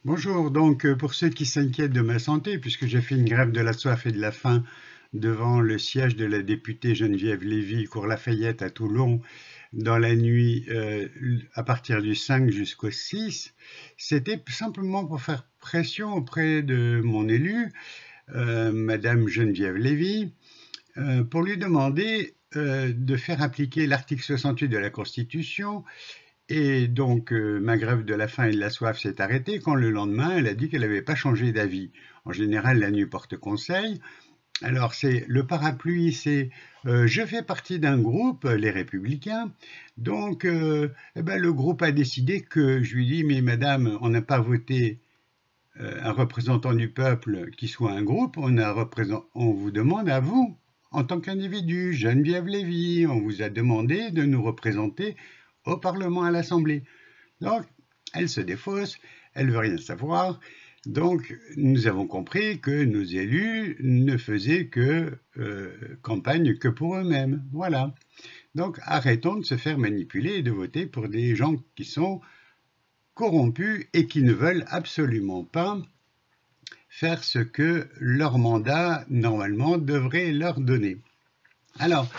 Bonjour, donc pour ceux qui s'inquiètent de ma santé, puisque j'ai fait une grève de la soif et de la faim devant le siège de la députée Geneviève Lévy, cours Lafayette à Toulon, dans la nuit à partir du 5 jusqu'au 6, c'était simplement pour faire pression auprès de mon élu, Madame Geneviève Lévy, pour lui demander de faire appliquer l'article 68 de la Constitution. Et donc, ma grève de la faim et de la soif s'est arrêtée quand le lendemain, elle a dit qu'elle n'avait pas changé d'avis. En général, la nuit porte conseil. Alors, c'est le parapluie, c'est je fais partie d'un groupe, les Républicains. Donc, le groupe a décidé que je lui dis, mais madame, on n'a pas voté un représentant du peuple qui soit un groupe, on vous demande à vous, en tant qu'individu, Geneviève Lévy, on vous a demandé de nous représenter au Parlement, à l'Assemblée. Donc, elle se défausse, elle veut rien savoir. Donc, nous avons compris que nos élus ne faisaient que campagne que pour eux-mêmes. Voilà. Donc, arrêtons de se faire manipuler et de voter pour des gens qui sont corrompus et qui ne veulent absolument pas faire ce que leur mandat, normalement, devrait leur donner. Alors,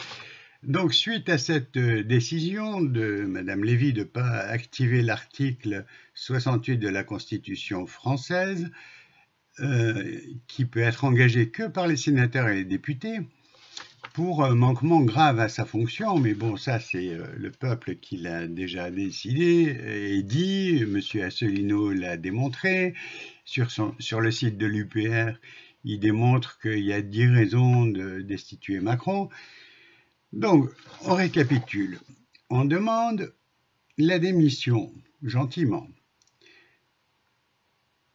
donc, suite à cette décision de Mme Lévy de ne pas activer l'article 68 de la Constitution française, qui peut être engagé que par les sénateurs et les députés, pour manquement grave à sa fonction, mais bon, ça c'est le peuple qui l'a déjà décidé et dit, M. Asselineau l'a démontré, sur le site de l'UPR, il démontre qu'il y a 10 raisons de destituer Macron. Donc, on récapitule. On demande la démission, gentiment.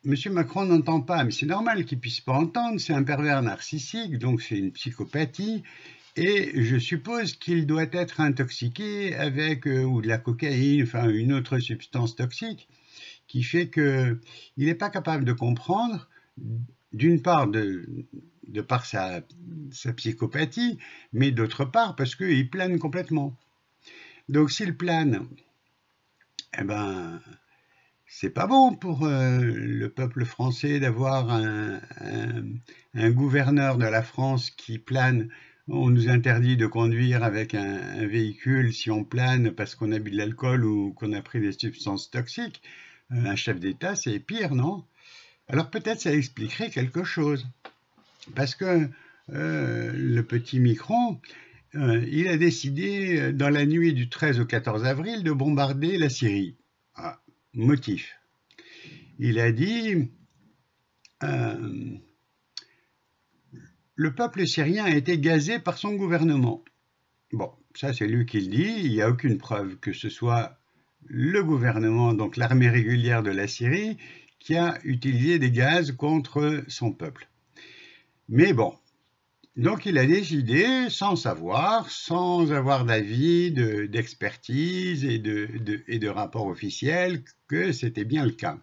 Monsieur Macron n'entend pas, mais c'est normal qu'il ne puisse pas entendre, c'est un pervers narcissique, donc c'est une psychopathie, et je suppose qu'il doit être intoxiqué avec ou de la cocaïne, enfin une autre substance toxique, qui fait qu'il n'est pas capable de comprendre, d'une part, de par sa psychopathie, mais d'autre part parce qu'il plane complètement. Donc s'il plane, eh ben, c'est pas bon pour le peuple français d'avoir un gouverneur de la France qui plane. On nous interdit de conduire avec un véhicule si on plane parce qu'on a bu de l'alcool ou qu'on a pris des substances toxiques. Un chef d'État, c'est pire, non? Alors peut-être ça expliquerait quelque chose. Parce que le petit Micron, il a décidé, dans la nuit du 13 au 14 avril, de bombarder la Syrie. Ah, motif. Il a dit le peuple syrien a été gazé par son gouvernement. Bon, ça c'est lui qui le dit, il n'y a aucune preuve que ce soit le gouvernement, donc l'armée régulière de la Syrie, qui a utilisé des gaz contre son peuple. Mais bon, donc il a décidé, sans savoir, sans avoir d'avis, d'expertise et de rapport officiel, que c'était bien le cas.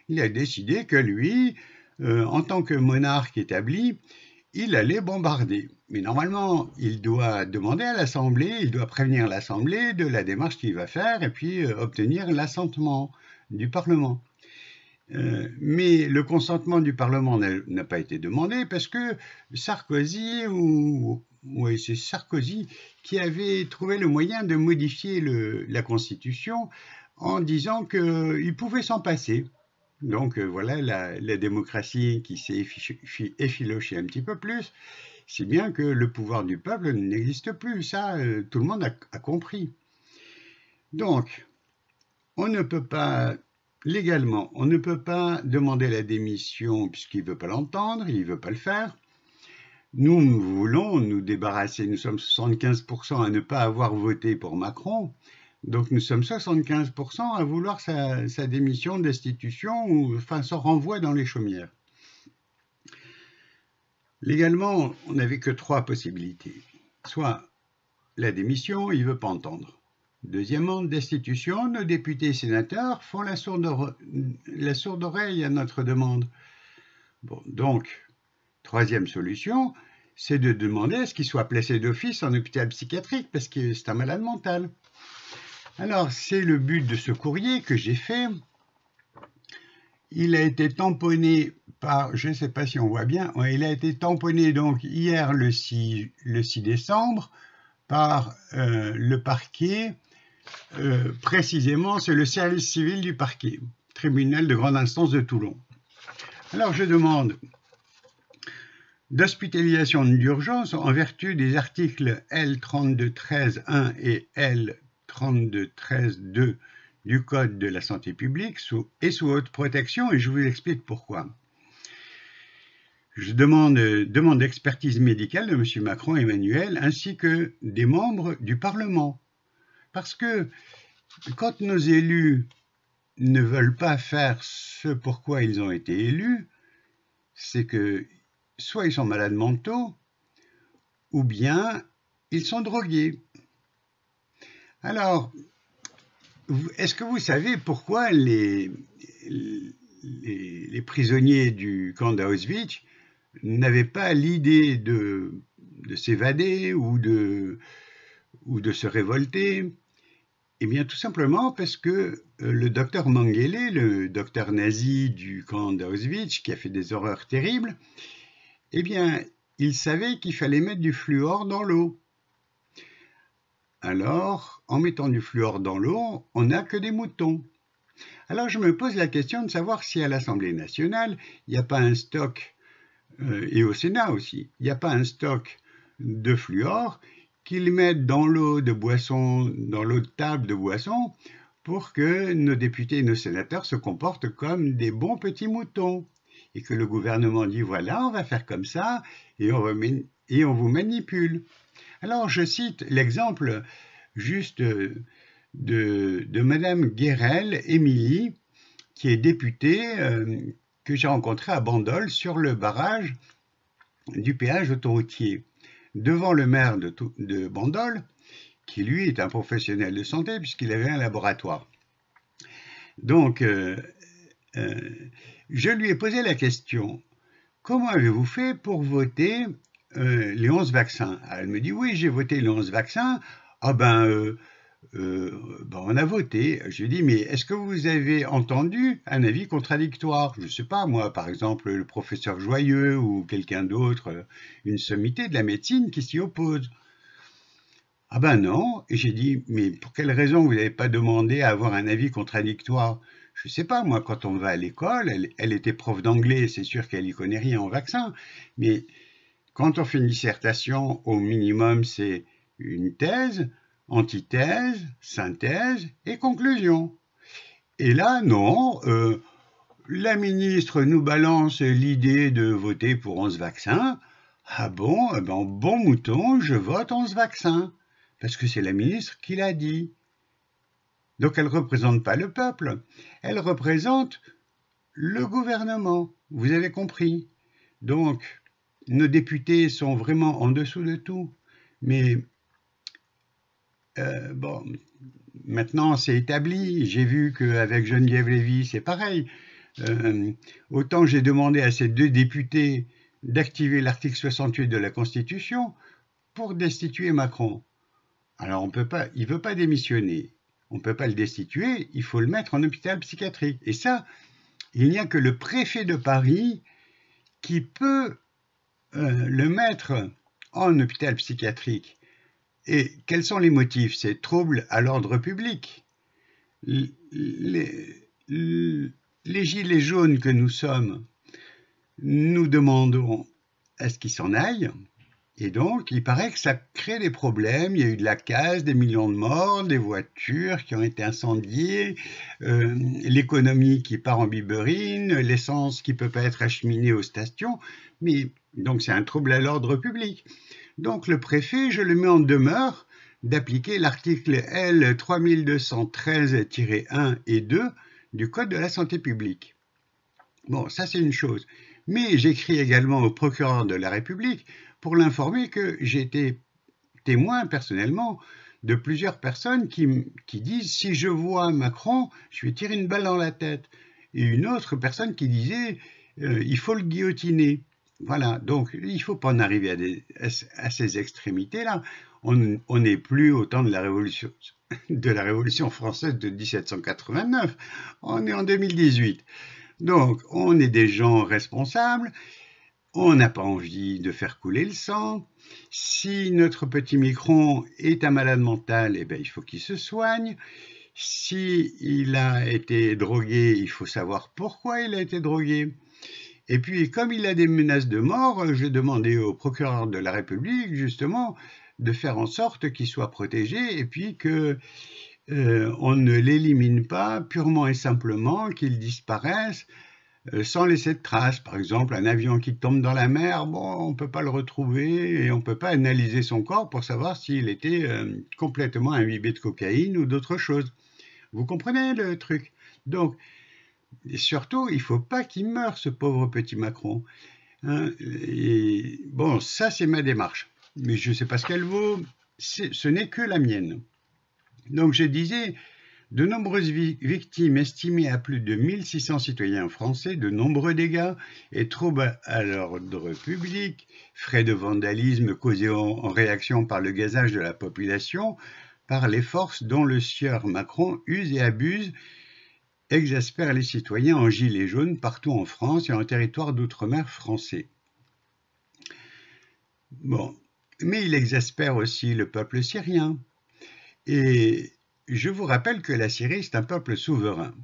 Il a décidé que lui, en tant que monarque établi, il allait bombarder. Mais normalement, il doit demander à l'Assemblée, il doit prévenir l'Assemblée de la démarche qu'il va faire et puis obtenir l'assentement du Parlement. Mais le consentement du Parlement n'a pas été demandé parce que Sarkozy, c'est Sarkozy qui avait trouvé le moyen de modifier la Constitution en disant qu'il pouvait s'en passer. Donc voilà la démocratie qui s'est effilochée un petit peu plus. C'est bien que le pouvoir du peuple n'existe plus, ça tout le monde a compris. Donc, on ne peut pas... Légalement, on ne peut pas demander la démission puisqu'il ne veut pas l'entendre, il ne veut pas le faire. Nous voulons nous débarrasser, nous sommes 75% à ne pas avoir voté pour Macron, donc nous sommes 75% à vouloir sa démission, destitution, ou enfin son renvoi dans les chaumières. Légalement, on n'avait que 3 possibilités. Soit la démission, il ne veut pas entendre. Deuxièmement, destitution, nos députés et sénateurs font la sourde oreille à notre demande. Bon, donc, troisième solution, c'est de demander à ce qu'il soit placé d'office en hôpital psychiatrique, parce que c'est un malade mental. Alors, c'est le but de ce courrier que j'ai fait. il a été tamponné par, je ne sais pas si on voit bien, ouais, il a été tamponné donc hier le 6 décembre par le parquet, précisément c'est le service civil du parquet, tribunal de grande instance de Toulon. Alors je demande d'hospitalisation d'urgence en vertu des articles L3213.1 et L3213.2 du Code de la santé publique sous haute protection, et je vous explique pourquoi. Je demande d'expertise médicale de M. Macron Emmanuel ainsi que des membres du Parlement. Parce que quand nos élus ne veulent pas faire ce pourquoi ils ont été élus, c'est que soit ils sont malades mentaux, ou bien ils sont drogués. Alors, est-ce que vous savez pourquoi les prisonniers du camp d'Auschwitz n'avaient pas l'idée de s'évader ou de se révolter? Eh bien, tout simplement parce que le docteur Mengele, le docteur nazi du camp d'Auschwitz, qui a fait des horreurs terribles, eh bien, il savait qu'il fallait mettre du fluor dans l'eau. Alors, en mettant du fluor dans l'eau, on n'a que des moutons. Alors, je me pose la question de savoir si à l'Assemblée nationale, il n'y a pas un stock, et au Sénat aussi, il n'y a pas un stock de fluor qu'ils mettent dans l'eau de boisson, dans l'eau de table de boisson, pour que nos députés et nos sénateurs se comportent comme des bons petits moutons. Et que le gouvernement dit, voilà, on va faire comme ça, et on vous manipule. Alors, je cite l'exemple juste de Madame Guérel, Émilie, qui est députée, que j'ai rencontrée à Bandol, sur le barrage du péage autoroutier, devant le maire de Bandol, qui lui est un professionnel de santé, puisqu'il avait un laboratoire. Donc, je lui ai posé la question, comment avez-vous fait pour voter les 11 vaccins? Elle me dit, oui, j'ai voté les 11 vaccins. Ah ben, on a voté. Je lui ai dit, mais est-ce que vous avez entendu un avis contradictoire? Je ne sais pas, moi, par exemple, le professeur Joyeux ou quelqu'un d'autre, une sommité de la médecine qui s'y oppose. Ah ben non. Et j'ai dit, mais pour quelle raison vous n'avez pas demandé à avoir un avis contradictoire? Je ne sais pas, moi, quand on va à l'école, elle était prof d'anglais, c'est sûr qu'elle n'y connaît rien en vaccin, mais quand on fait une dissertation, au minimum, c'est une thèse, antithèse, synthèse et conclusion. Et là, non, la ministre nous balance l'idée de voter pour 11 vaccins. Ah bon, eh ben, bon mouton, je vote 11 vaccins, parce que c'est la ministre qui l'a dit. Donc elle ne représente pas le peuple, elle représente le gouvernement, vous avez compris. Donc, nos députés sont vraiment en dessous de tout, mais bon, maintenant c'est établi, j'ai vu qu'avec Geneviève Lévy c'est pareil. Autant j'ai demandé à ces deux députés d'activer l'article 68 de la Constitution pour destituer Macron. Alors il ne veut pas démissionner. On ne peut pas le destituer, il faut le mettre en hôpital psychiatrique. Et ça, il n'y a que le préfet de Paris qui peut le mettre en hôpital psychiatrique. Et quels sont les motifs? C'est trouble à l'ordre public. Les gilets jaunes que nous sommes, nous demandons à ce qu'ils s'en aillent. Et donc, il paraît que ça crée des problèmes. Il y a eu de la casse, des millions de morts, des voitures qui ont été incendiées, l'économie qui part en biberine, l'essence qui ne peut pas être acheminée aux stations. Mais donc, c'est un trouble à l'ordre public. Donc, le préfet, je le mets en demeure d'appliquer l'article L 3213-1 et 2 du Code de la santé publique. Bon, ça, c'est une chose. Mais j'écris également au procureur de la République pour l'informer que j'ai été témoin personnellement de plusieurs personnes qui disent « si je vois Macron, je vais tirer une balle dans la tête ». Et une autre personne qui disait « il faut le guillotiner ». Voilà, donc il ne faut pas en arriver à ces extrémités-là. On n'est plus au temps de la Révolution française de 1789, on est en 2018. Donc, on est des gens responsables, on n'a pas envie de faire couler le sang. Si notre petit micron est un malade mental, eh bien, il faut qu'il se soigne. Si il a été drogué, il faut savoir pourquoi il a été drogué. Et puis, comme il a des menaces de mort, j'ai demandé au procureur de la République, justement, de faire en sorte qu'il soit protégé et puis que on ne l'élimine pas purement et simplement, qu'il disparaisse sans laisser de traces. Par exemple, un avion qui tombe dans la mer, bon, on ne peut pas le retrouver et on ne peut pas analyser son corps pour savoir s'il était complètement imbibé de cocaïne ou d'autre chose. Vous comprenez le truc? Donc, et surtout, il ne faut pas qu'il meure, ce pauvre petit Macron. Hein. Et, bon, ça, c'est ma démarche. Mais je ne sais pas ce qu'elle vaut. Ce n'est que la mienne. Donc, je disais, de nombreuses victimes estimées à plus de 1600 citoyens français, de nombreux dégâts et troubles à l'ordre public, frais de vandalisme causés en réaction par le gazage de la population, par les forces dont le sieur Macron use et abuse, exaspère les citoyens en gilets jaunes partout en France et en territoire d'outre-mer français. Bon, mais il exaspère aussi le peuple syrien. Et je vous rappelle que la Syrie, c'est un peuple souverain.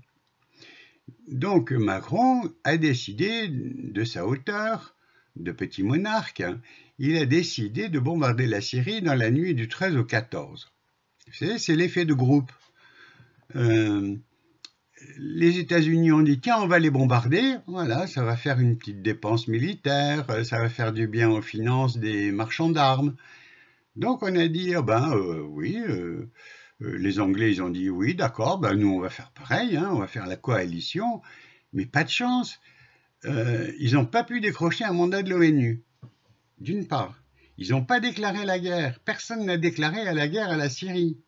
Donc Macron a décidé, de sa hauteur, de petit monarque, il a décidé de bombarder la Syrie dans la nuit du 13 au 14. Vous savez, c'est l'effet de groupe. Les États-Unis ont dit, tiens, on va les bombarder, voilà, ça va faire une petite dépense militaire, ça va faire du bien aux finances des marchands d'armes. Donc on a dit, oui, les Anglais, ils ont dit, oui, d'accord, ben nous, on va faire pareil, hein, on va faire la coalition, mais pas de chance. Ils n'ont pas pu décrocher un mandat de l'ONU, d'une part. Ils n'ont pas déclaré la guerre. Personne n'a déclaré la guerre à la Syrie.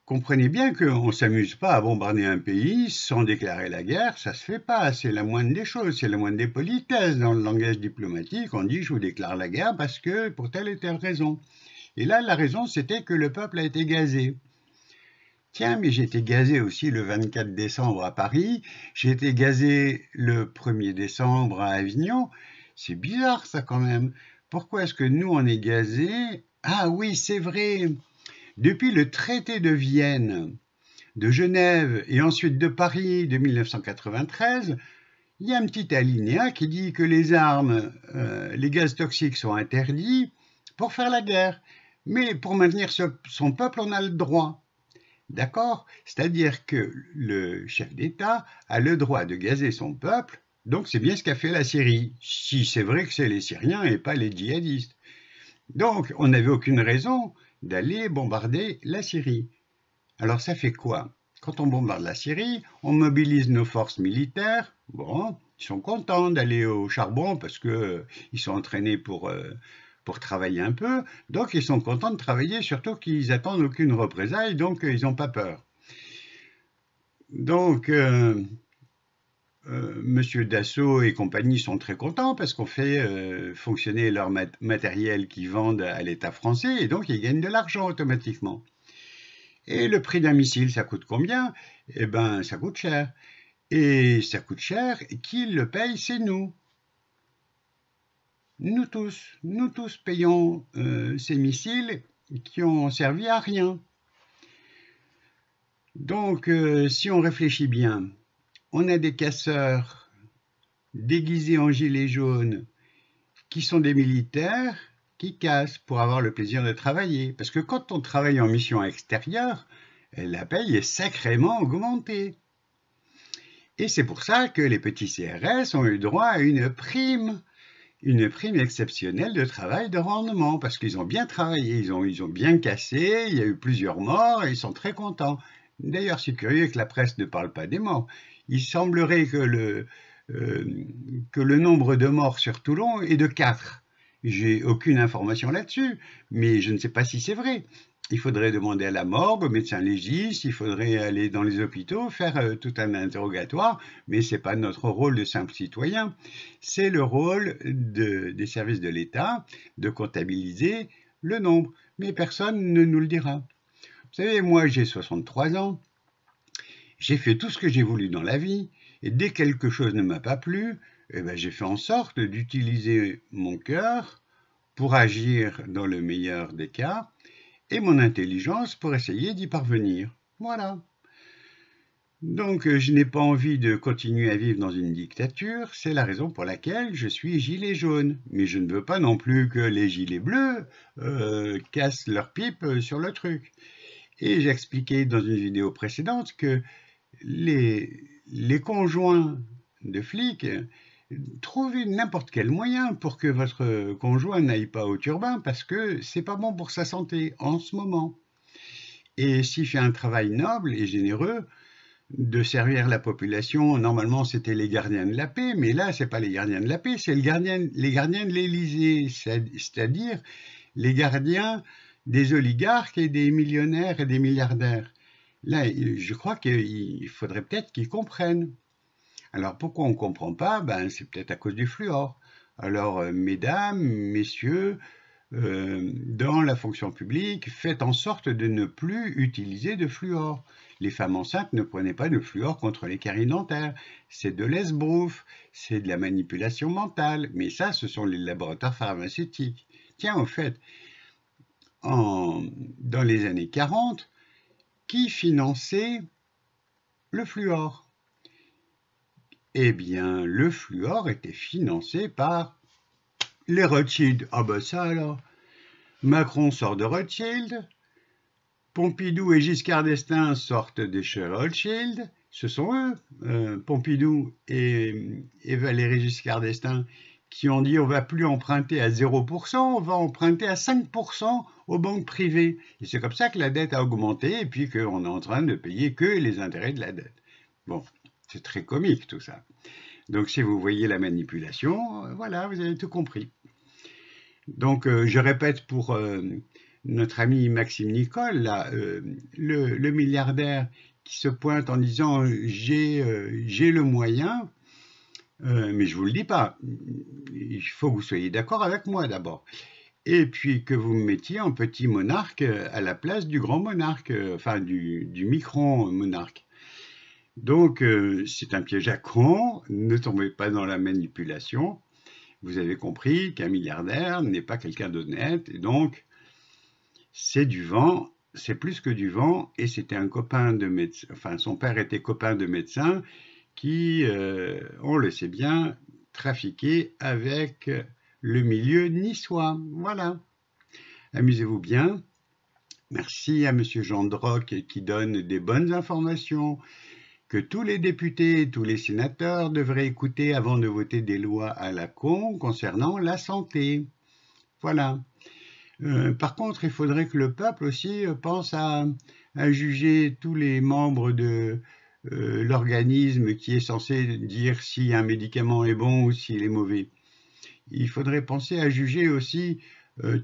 Comprenez bien qu'on ne s'amuse pas à bombarder un pays sans déclarer la guerre, ça se fait pas, c'est la moindre des choses, c'est la moindre des politesses. Dans le langage diplomatique, on dit je vous déclare la guerre parce que pour telle et telle raison. Et là, la raison, c'était que le peuple a été gazé. Tiens, mais j'ai été gazé aussi le 24 décembre à Paris, j'ai été gazé le 1er décembre à Avignon. C'est bizarre ça quand même. Pourquoi est-ce que nous on est gazé? Ah oui, c'est vrai. Depuis le traité de Vienne, de Genève et ensuite de Paris de 1993, il y a un petit alinéa qui dit que les armes, les gaz toxiques sont interdits pour faire la guerre. Mais pour maintenir son peuple, on a le droit. D'accord? C'est-à-dire que le chef d'État a le droit de gazer son peuple, donc c'est bien ce qu'a fait la Syrie, si c'est vrai que c'est les Syriens et pas les djihadistes. Donc on n'avait aucune raison d'aller bombarder la Syrie. Alors ça fait quoi? Quand on bombarde la Syrie, on mobilise nos forces militaires, bon, ils sont contents d'aller au charbon parce qu'ils sont entraînés pour travailler un peu, donc ils sont contents de travailler, surtout qu'ils attendent aucune représailles, donc ils n'ont pas peur. Donc, Monsieur Dassault et compagnie sont très contents parce qu'on fait fonctionner leur matériel qu'ils vendent à l'État français et donc ils gagnent de l'argent automatiquement. Et le prix d'un missile, ça coûte combien? Eh ben, ça coûte cher. Et ça coûte cher, et qui le paye? C'est nous. Nous tous payons ces missiles qui ont servi à rien. Donc, si on réfléchit bien, on a des casseurs déguisés en gilets jaunes qui sont des militaires qui cassent pour avoir le plaisir de travailler. Parce que quand on travaille en mission extérieure, la paye est sacrément augmentée. Et c'est pour ça que les petits CRS ont eu droit à une prime exceptionnelle de travail de rendement, parce qu'ils ont bien travaillé, ils ont bien cassé, il y a eu plusieurs morts et ils sont très contents. D'ailleurs, c'est curieux que la presse ne parle pas des morts. Il semblerait que le nombre de morts sur Toulon est de 4. J'ai aucune information là-dessus, mais je ne sais pas si c'est vrai. Il faudrait demander à la morgue, au médecin légiste, il faudrait aller dans les hôpitaux, faire tout un interrogatoire, mais ce n'est pas notre rôle de simple citoyen. C'est le rôle des services de l'État de comptabiliser le nombre, mais personne ne nous le dira. Vous savez, moi j'ai 63 ans, J'ai fait tout ce que j'ai voulu dans la vie, et dès que quelque chose ne m'a pas plu, eh ben, j'ai fait en sorte d'utiliser mon cœur pour agir dans le meilleur des cas, et mon intelligence pour essayer d'y parvenir. Voilà. Donc, je n'ai pas envie de continuer à vivre dans une dictature, c'est la raison pour laquelle je suis gilet jaune. Mais je ne veux pas non plus que les gilets bleus cassent leur pipe sur le truc. Et j'ai expliqué dans une vidéo précédente que les conjoints de flics trouvent n'importe quel moyen pour que votre conjoint n'aille pas au turbin parce que c'est pas bon pour sa santé en ce moment. Et s'il fait un travail noble et généreux, de servir la population, normalement c'était les gardiens de la paix, mais là c'est pas les gardiens de la paix, c'est les gardiens de l'Élysée, c'est-à-dire les gardiens des oligarques et des millionnaires et des milliardaires. Là, je crois qu'il faudrait peut-être qu'ils comprennent. Alors pourquoi on ne comprend pas? Ben, c'est peut-être à cause du fluor. Alors mesdames, messieurs, dans la fonction publique, faites en sorte de ne plus utiliser de fluor. Les femmes enceintes ne prenaient pas de fluor contre les caries dentaires. C'est de l'esbrouf, c'est de la manipulation mentale. Mais ça, ce sont les laboratoires pharmaceutiques. Tiens, au fait, dans les années 40, qui finançait le fluor? Eh bien, le fluor était financé par les Rothschild. Ah ben ça alors. Macron sort de Rothschild, Pompidou et Giscard d'Estaing sortent de chez Rothschild, ce sont eux, Pompidou et Valéry Giscard d'Estaing, qui ont dit on ne va plus emprunter à 0%, on va emprunter à 5% aux banques privées. Et c'est comme ça que la dette a augmenté et puis qu'on est en train de payer que les intérêts de la dette. Bon, c'est très comique tout ça. Donc si vous voyez la manipulation, voilà, vous avez tout compris. Donc, je répète pour notre ami Maxime Nicole, là, le milliardaire qui se pointe en disant j'ai le moyen, mais je ne vous le dis pas. Il faut que vous soyez d'accord avec moi d'abord. Et puis que vous me mettiez en petit monarque à la place du grand monarque, enfin du micro-monarque. Donc, c'est un piège à con, ne tombez pas dans la manipulation. Vous avez compris qu'un milliardaire n'est pas quelqu'un d'honnête, et donc c'est du vent, c'est plus que du vent, et c'était un copain de médecin, enfin son père était copain de médecin qui, on le sait bien, trafiquait avec le milieu niçois. Voilà. Amusez-vous bien. Merci à Monsieur Jean Droc qui donne des bonnes informations que tous les députés, tous les sénateurs devraient écouter avant de voter des lois à la con concernant la santé. Voilà. Par contre, il faudrait que le peuple aussi pense à juger tous les membres de l'organisme qui est censé dire si un médicament est bon ou s'il est mauvais. Il faudrait penser à juger aussi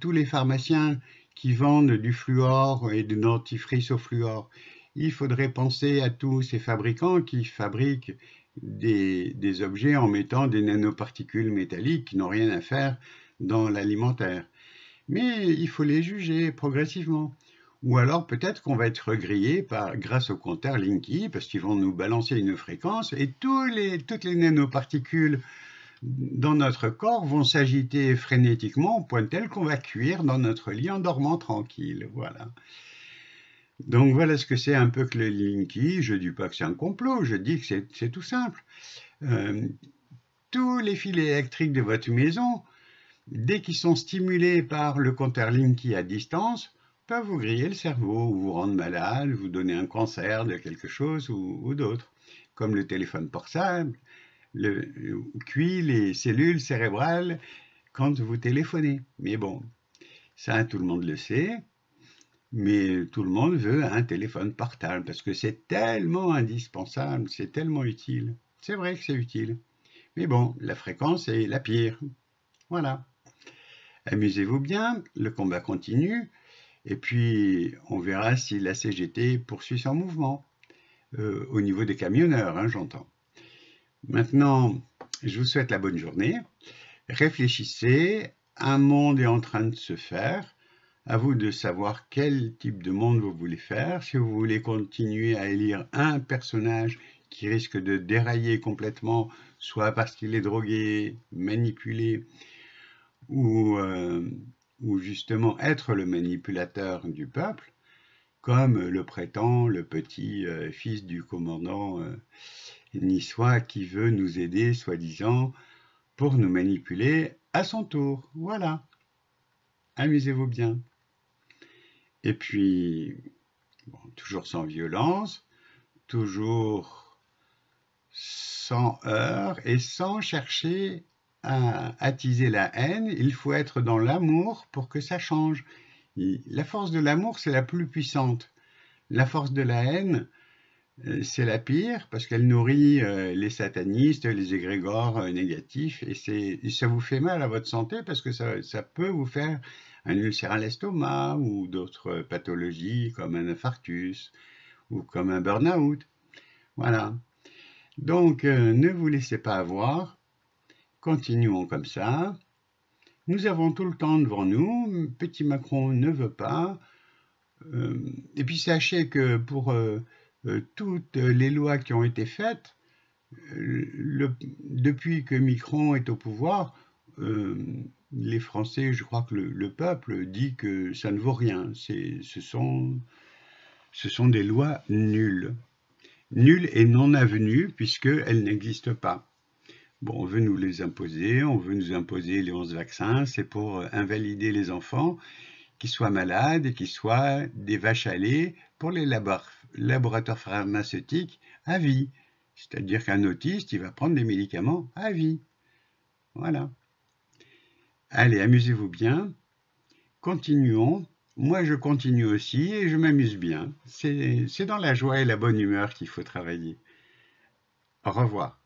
tous les pharmaciens qui vendent du fluor et de dentifrice au fluor. Il faudrait penser à tous ces fabricants qui fabriquent des objets en mettant des nanoparticules métalliques qui n'ont rien à faire dans l'alimentaire. Mais il faut les juger progressivement. Ou alors peut-être qu'on va être grillé grâce au compteur Linky, parce qu'ils vont nous balancer une fréquence et toutes les nanoparticules dans notre corps vont s'agiter frénétiquement au point tel qu'on va cuire dans notre lit en dormant tranquille. Voilà. Donc voilà ce que c'est un peu que le Linky. Je ne dis pas que c'est un complot, je dis que c'est tout simple. Tous les fils électriques de votre maison, dès qu'ils sont stimulés par le compteur Linky à distance, peuvent vous griller le cerveau, ou vous rendre malade, vous donner un cancer de quelque chose ou d'autre. Comme le téléphone portable, cuit les cellules cérébrales quand vous téléphonez. Mais bon, ça tout le monde le sait. Mais tout le monde veut un téléphone portable parce que c'est tellement indispensable, c'est tellement utile. C'est vrai que c'est utile. Mais bon, la fréquence est la pire. Voilà. Amusez-vous bien, le combat continue. Et puis, on verra si la CGT poursuit son mouvement. Au niveau des camionneurs, hein, j'entends. Maintenant, je vous souhaite la bonne journée. Réfléchissez, un monde est en train de se faire. À vous de savoir quel type de monde vous voulez faire. Si vous voulez continuer à élire un personnage qui risque de dérailler complètement, soit parce qu'il est drogué, manipulé, ou justement être le manipulateur du peuple, comme le prétend le petit fils du commandant niçois qui veut nous aider, soi-disant, pour nous manipuler à son tour. Voilà, amusez-vous bien. Et puis, bon, toujours sans violence, toujours sans heurts et sans chercher à attiser la haine. Il faut être dans l'amour pour que ça change. La force de l'amour, c'est la plus puissante. La force de la haine, c'est la pire parce qu'elle nourrit les satanistes, les égrégores négatifs et ça vous fait mal à votre santé parce que ça peut vous faire un ulcère à l'estomac ou d'autres pathologies comme un infarctus ou comme un burn-out. Voilà. Donc, ne vous laissez pas avoir. Continuons comme ça. Nous avons tout le temps devant nous. Petit Macron ne veut pas. Et puis sachez que pour toutes les lois qui ont été faites, depuis que Macron est au pouvoir, les Français, je crois que le peuple dit que ça ne vaut rien. Ce sont des lois nulles. Nulles et non avenues puisqu'elles n'existent pas. Bon, on veut nous les imposer, on veut nous imposer les 11 vaccins, c'est pour invalider les enfants qui soient malades et qui soient des vaches à lait pour les laboratoires pharmaceutiques à vie. C'est-à-dire qu'un autiste, il va prendre des médicaments à vie. Voilà. Allez, amusez-vous bien. Continuons. Moi, je continue aussi et je m'amuse bien. C'est dans la joie et la bonne humeur qu'il faut travailler. Au revoir.